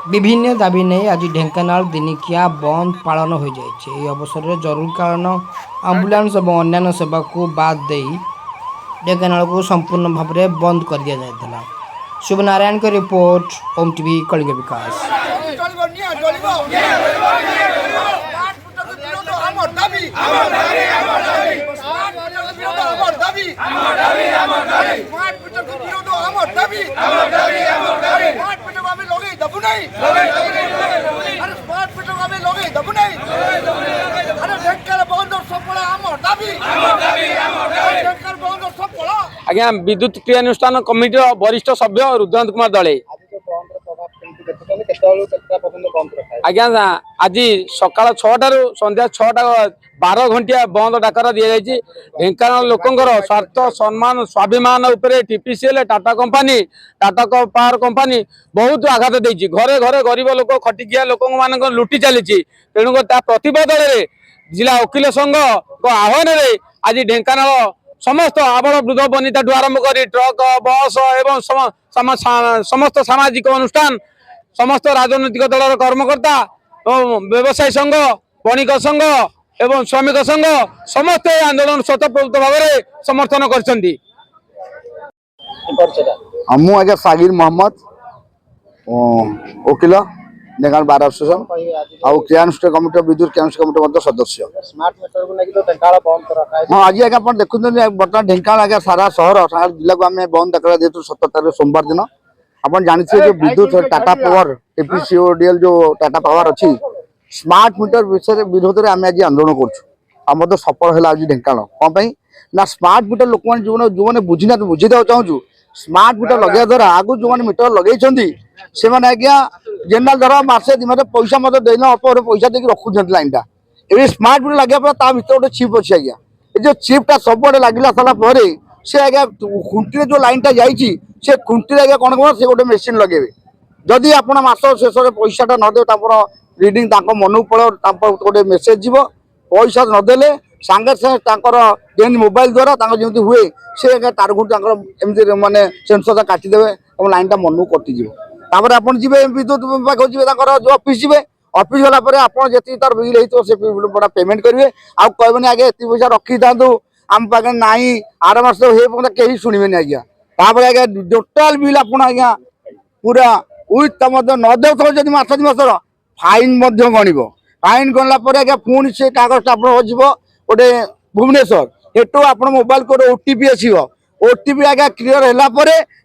विभिन्न दाबी नहीं आज ढेंकानाल दिनिकिया बंद पालन हो जाए। यह अवसर में जरूरकालीन आंबुलांस और अन्य सेवा को बाद दे ढेंकानाल को संपूर्ण भाव में बंद कर दिया जाता। शुभ नारायण की रिपोर्ट, ओम टीवी कलिंग विकास। आज्ञा विद्युत क्रियानुष्ठान कमिटी वरिष्ठ सभ्य रुद्रांत कुमार दले आज्ञा आज सकाल 6टा संध्या 6टा 12 घंटिया बंद डाकर दि जाए। ढेंकानाल लोकंर स्वार्थ सम्मान स्वाभिमान उपरे TPCL Tata company Tata power company बहुत आघात देछि। घरे घरे गरीब लोक खटिकिया लोक मान लुटि चली। तेणुक प्रतिवाद जिला वकिल संघ आह्वान आज ढेंकानाल समस्त आबल वृद्ध वनिता ठू आरंभ कर ट्रक बस एवं समस्त सामाजिक अनुष्ठान समस्त राजनैतिक दलर कर्मकर्ता व्यवसायी संघ बणिक संघ एवं श्रमिक संघ समस्त आंदोलन स्वतःप्रवृत्त भाव में समर्थन कर। आज्ञा सागिर मोहम्मद वकिल ढेंकानाल बार एसोसिएशन आउ क्रियानुष्ठान कमिटी विद्युत क्रियानुष्ठान कमिटी सदस्य। हाँ आज आज्ञा आप देखुं बर्तमान ढेंकानाल आज्ञा सारा सहर सारा जिला को आम बंद डाक जेहतु 17 तारीख सोमवार दिन आप जानते जो विद्युत टाटा पावर टीपीसीओडीएल जो टाटा पावर अच्छी स्मार्ट मीटर विषय विरोध में आम आज आंदोलन कर सफल है। आज ढेंकानाल कौन ना स्मार्ट मीटर लोक जो जो बुझीना बुझेदा चाहूँ स्मार्ट मीटर लगे द्वारा आगु जो मीटर लगे से आज्ञा जेनराल धर मसे दिमाग पैसा मत देना अल्प पैसा देकर रखुं लाइन टा ये स्मार्ट मीटर लगे भर गोटे चिप अच्छी आज्ञा ये जो चिप्टा सबुआड़े लगे सारा से आज्ञा खुंटी जो लाइन टा जाइए से खुंटी आज्ञा कौन कौन से गोटे मेसीन लगे जदि आप मास शेष पैसाटा नदे रिडिंग मन को पड़ो गोटे मेसेज जीव पैसा नदेले सांगे सागे मोबाइल द्वारा जमी हुए से तार घुट एमती मानने सेंसर काटिदेवे और लाइन टा मन को कटिज आप जी विद्युत विभाग जी जो ऑफिस जी ऑफिस गलापर आप जी तार बिल होता से पेमेंट करेंगे आउ कहबे आगे ये पैसा रखी था आम पाखे ना आर मास कहीं शुणे आज्ञा तापर आज्ञा टोटाल बिल आप आज्ञा पूरा विथ नदे जब मस दि मासर फाइन गणव फाइन गणला आज्ञा पुणी से कागज आप गोटे भुवनेश्वर हेटू आप मोबाइल को ओटीपी आसो ओटीपी आज्ञा क्लीयर है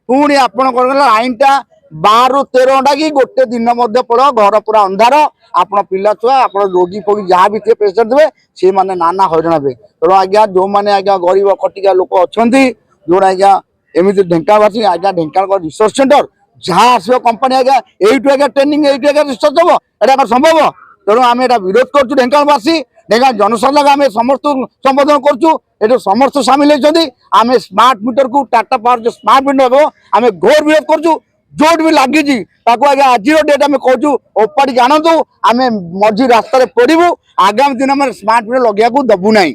पुणी आप लाइन टा 12 ରୁ 13 घंटा कि गोटे दिन पड़ घर पूरा अंधार आप पिला छुआ आप रोगी फोगी जहाँ भी थे पेसेंट थे सी मैंने नाना हईराण हे। तेणु आज्ञा जो मैंने आज्ञा गरीब खटिया लोक अच्छा जो आज्ञा एमती ढेंकानालवासी आज्ञा ढेंकानाल रिसर्च सेंटर जहाँ आसो कंपानी आज्ञा यू आज्ञा ट्रेनिंग यू आज्ञा रिसर्च हम यहाँ संभव। तेणु आम यहाँ विरोध करुँ ढेंकानालवासी ढेंकानाल जनसाधारण आम समस्त संबोधन करूँ समस्त सामिल होती आम स्मार्ट मीटर को टाटा पावर जो स्मार्ट मीटर हम आम घोर विरोध करूँ जोट भी लगी आज्ञा आज डेट आम कहूँ ओपाड़ी जानतु आम मझी रास्तार पड़ू आगामी दिन में स्मार्ट मीटर लगे दबू ना। जय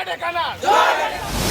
ढेंकानाल।